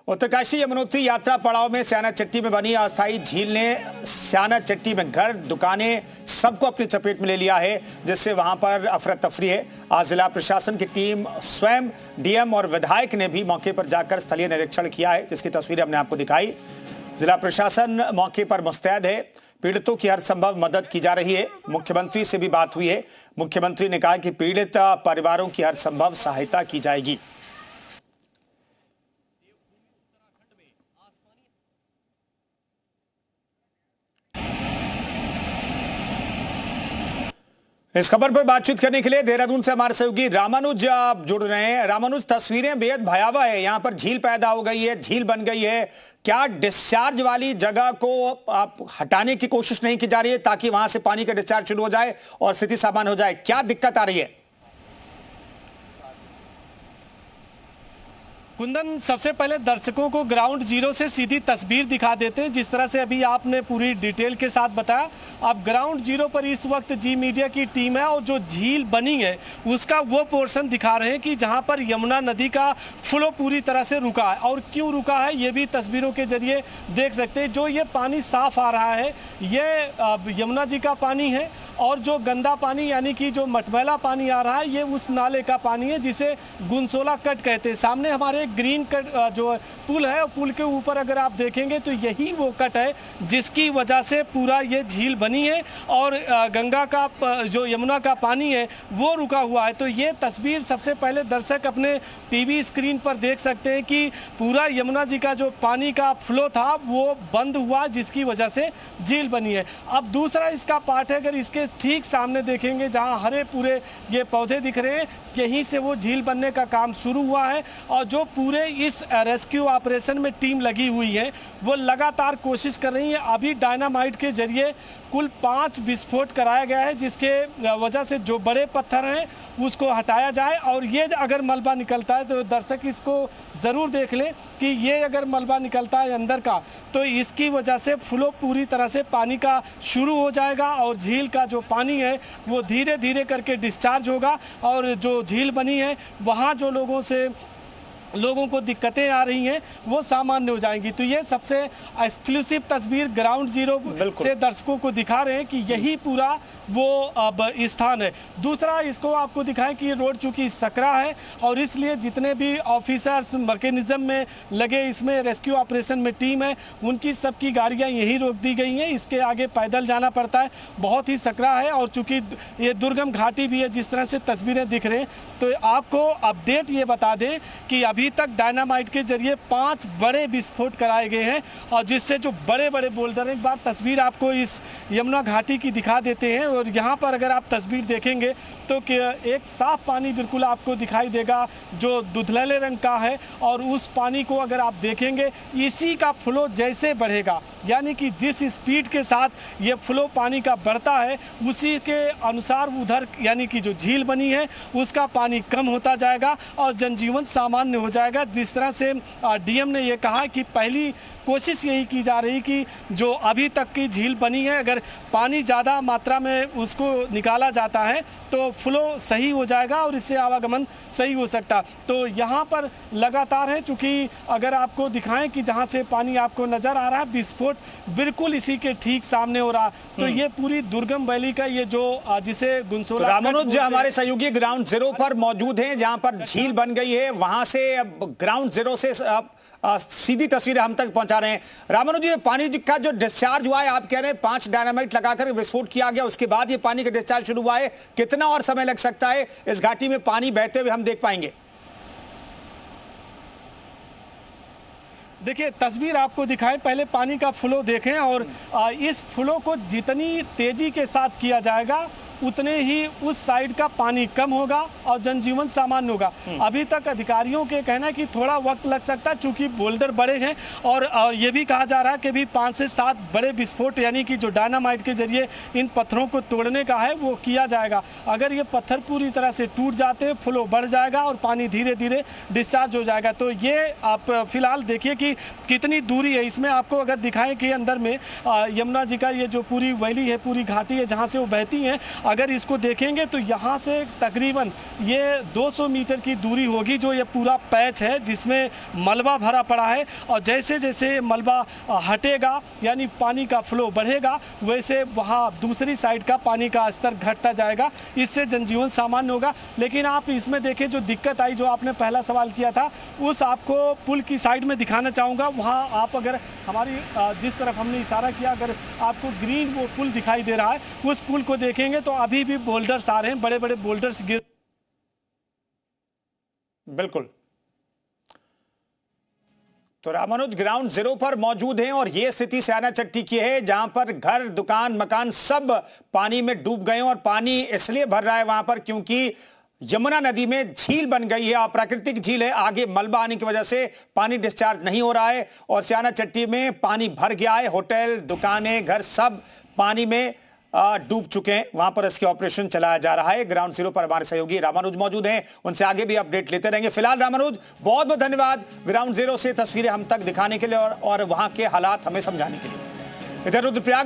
उत्तरकाशी यमुनोत्री यात्रा पड़ाव में स्याना चट्टी में बनी अस्थायी झील ने स्याना चट्टी में घर, दुकानें सबको अपनी चपेट में ले लिया है, जिससे वहां पर अफरा तफरी है। आज जिला प्रशासन की टीम स्वयं, डीएम और विधायक ने भी मौके पर जाकर स्थलीय निरीक्षण किया है, जिसकी तस्वीरें हमने आपको दिखाई। जिला प्रशासन मौके पर मुस्तैद है, पीड़ितों की हर संभव मदद की जा रही है। मुख्यमंत्री से भी बात हुई है। मुख्यमंत्री ने कहा कि पीड़ित परिवारों की हर संभव सहायता की जाएगी। इस खबर पर बातचीत करने के लिए देहरादून से हमारे सहयोगी रामानुज जुड़ रहे हैं। रामानुज, तस्वीरें बेहद भयावह है। यहां पर झील पैदा हो गई है, झील बन गई है। क्या डिस्चार्ज वाली जगह को आप हटाने की कोशिश नहीं की जा रही है ताकि वहां से पानी का डिस्चार्ज शुरू हो जाए और स्थिति सामान्य हो जाए? क्या दिक्कत आ रही है? कुंदन, सबसे पहले दर्शकों को ग्राउंड जीरो से सीधी तस्वीर दिखा देते हैं। जिस तरह से अभी आपने पूरी डिटेल के साथ बताया, अब ग्राउंड जीरो पर इस वक्त जी मीडिया की टीम है और जो झील बनी है उसका वो पोर्शन दिखा रहे हैं कि जहां पर यमुना नदी का फ्लो पूरी तरह से रुका है। और क्यों रुका है ये भी तस्वीरों के जरिए देख सकते हैं। जो ये पानी साफ आ रहा है ये यमुना जी का पानी है, और जो गंदा पानी यानी कि जो मटमैला पानी आ रहा है ये उस नाले का पानी है जिसे गुनसोला कट कहते हैं। सामने हमारे ग्रीन कट जो पुल है, पुल के ऊपर अगर आप देखेंगे तो यही वो कट है जिसकी वजह से पूरा ये झील बनी है और गंगा का जो यमुना का पानी है वो रुका हुआ है। तो ये तस्वीर सबसे पहले दर्शक अपने टीवी स्क्रीन पर देख सकते हैं कि पूरा यमुना जी का जो पानी का फ्लो था वो बंद हुआ, जिसकी वजह से झील बनी है। अब दूसरा इसका पार्ट है, अगर इसके ठीक सामने देखेंगे जहां हरे पूरे ये पौधे दिख रहे हैं, यहीं से वो झील बनने का काम शुरू हुआ है। और जो पूरे इस रेस्क्यू ऑपरेशन में टीम लगी हुई है वो लगातार कोशिश कर रही है। अभी डायनामाइट के जरिए कुल 5 विस्फोट कराया गया है, जिसके वजह से जो बड़े पत्थर हैं उसको हटाया जाए। और ये अगर मलबा निकलता है तो दर्शक इसको ज़रूर देख लें कि ये अगर मलबा निकलता है अंदर का तो इसकी वजह से फ्लो पूरी तरह से पानी का शुरू हो जाएगा और झील का जो पानी है वो धीरे धीरे करके डिस्चार्ज होगा और जो झील बनी है वहाँ जो लोगों को दिक्कतें आ रही हैं वो सामान्य हो जाएंगी। तो ये सबसे एक्सक्लूसिव तस्वीर ग्राउंड जीरो से दर्शकों को दिखा रहे हैं कि यही पूरा वो अब स्थान है। दूसरा इसको आपको दिखाएं कि रोड चूंकि सकरा है और इसलिए जितने भी ऑफिसर्स मैकेनिज्म में लगे इसमें रेस्क्यू ऑपरेशन में टीम है उनकी सबकी गाड़ियां यहीं रोक दी गई हैं। इसके आगे पैदल जाना पड़ता है, बहुत ही सकरा है और चूंकि ये दुर्गम घाटी भी है जिस तरह से तस्वीरें दिख रहे हैं। तो आपको अपडेट ये बता दें कि अभी तक डायनामाइट के जरिए 5 बड़े विस्फोट कराए गए हैं और जिससे जो बड़े बड़े बोल्डर, एक बार तस्वीर आपको इस यमुना घाटी की दिखा देते हैं। और यहाँ पर अगर आप तस्वीर देखेंगे तो एक साफ पानी बिल्कुल आपको दिखाई देगा जो दुधले रंग का है। और उस पानी को अगर आप देखेंगे इसी का फ्लो जैसे बढ़ेगा, यानी कि जिस स्पीड के साथ ये फ्लो पानी का बढ़ता है उसी के अनुसार उधर यानी कि जो झील बनी है उसका पानी कम होता जाएगा और जनजीवन सामान्य हो जाएगा। जिस तरह से डीएम ने ये कहा कि पहली कोशिश यही की जा रही कि जो अभी तक की झील बनी है अगर पानी ज़्यादा मात्रा में उसको निकाला जाता है तो फ्लो सही हो जाएगा और इससे आवागमन सही हो सकता। तो यहाँ पर लगातार है, चूँकि अगर आपको दिखाएं कि जहाँ से पानी आपको नज़र आ रहा है विस्फोट बिल्कुल इसी के ठीक सामने हो रहा। तो ये पूरी दुर्गम वैली का ये जो जिसे गुनसोला रामानुज हमारे सहयोगी ग्राउंड जीरो पर मौजूद हैं जहाँ पर झील बन गई है, वहाँ से ग्राउंड जीरो से सीधी तस्वीरें हम तक पहुंचा रहे हैं। रामानुज, ये पानी का जो डिस्चार्ज हुआ है, आप कह रहे हैं 5 डायनामाइट लगाकर विस्फोट किया गया, उसके बाद ये पानी का डिस्चार्ज शुरू हुआ है। कितना और समय लग सकता है इस घाटी में पानी बहते हुए हम देख पाएंगे? देखिए तस्वीर आपको दिखाएं, पहले पानी का फ्लो देखें और इस फ्लो को जितनी तेजी के साथ किया जाएगा उतने ही उस साइड का पानी कम होगा और जनजीवन सामान्य होगा। अभी तक अधिकारियों के कहना है कि थोड़ा वक्त लग सकता है चूंकि बोल्डर बड़े हैं और ये भी कहा जा रहा है कि भी 5 से 7 बड़े विस्फोट यानी कि जो डायनामाइट के जरिए इन पत्थरों को तोड़ने का है वो किया जाएगा। अगर ये पत्थर पूरी तरह से टूट जाते हैं फ्लो बढ़ जाएगा और पानी धीरे धीरे डिस्चार्ज हो जाएगा। तो ये आप फिलहाल देखिए कि कितनी दूरी है। इसमें आपको अगर दिखाएं कि अंदर में यमुना जी का ये जो पूरी वैली है, पूरी घाटी है जहाँ से वो बहती हैं, अगर इसको देखेंगे तो यहाँ से तकरीबन ये 200 मीटर की दूरी होगी जो ये पूरा पैच है जिसमें मलबा भरा पड़ा है। और जैसे जैसे मलबा हटेगा यानी पानी का फ्लो बढ़ेगा वैसे वहाँ दूसरी साइड का पानी का स्तर घटता जाएगा, इससे जनजीवन सामान्य होगा। लेकिन आप इसमें देखें जो दिक्कत आई, जो आपने पहला सवाल किया था, उस आपको पुल की साइड में दिखाना चाहूँगा। वहाँ आप अगर हमारी जिस तरफ हमने इशारा किया, अगर आपको ग्रीन वो पुल दिखाई दे रहा है, उस पुल को देखेंगे तो अभी भी बोल्डर्स आ रहे हैं, बड़े बड़े बोल्डर्स गिर। बिल्कुल। तो रामानुज ग्राउंड जीरो पर मौजूद हैं और ये स्थिति स्याना चट्टी की है जहां पर घर, दुकान, मकान सब पानी में डूब गए हैं। और पानी इसलिए भर रहा है वहां पर क्योंकि यमुना नदी में झील बन गई है, प्राकृतिक झील है। आगे मलबा आने की वजह से पानी डिस्चार्ज नहीं हो रहा है और स्याना चट्टी में पानी भर गया है। होटल, दुकानें, घर सब पानी में डूब चुके हैं। वहां पर इसके ऑपरेशन चलाया जा रहा है। ग्राउंड जीरो पर हमारे सहयोगी रामानुज मौजूद हैं, उनसे आगे भी अपडेट लेते रहेंगे। फिलहाल रामानुज, बहुत बहुत धन्यवाद ग्राउंड जीरो से तस्वीरें हम तक दिखाने के लिए और वहां के हालात हमें समझाने के लिए। इधर रुद्रप्रयाग